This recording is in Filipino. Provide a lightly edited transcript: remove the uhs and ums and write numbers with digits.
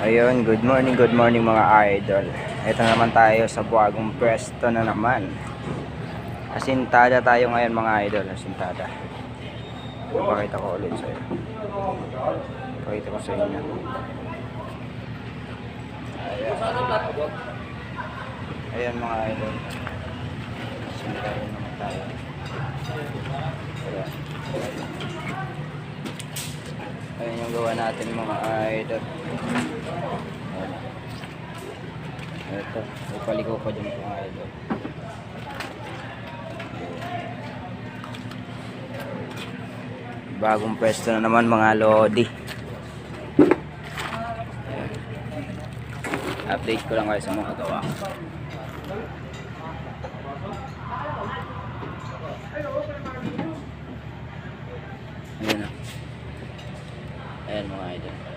Ayun, good morning mga idol. Ito naman tayo sa bagong pwesto na naman. Asintada tayo ngayon mga idol, asintada. Ipakita ko ulit sa inyo. Ipakita ko sa inyo. Ayan mga idol. Asintada naman tayo. Ayan yung gawa natin mga idol. Ito, ipaligaw pa dyan mga idol. Bagong pwesto na naman mga lodi. Update ko lang kayo sa mga gawa. Ayan na. Ayan mga idol.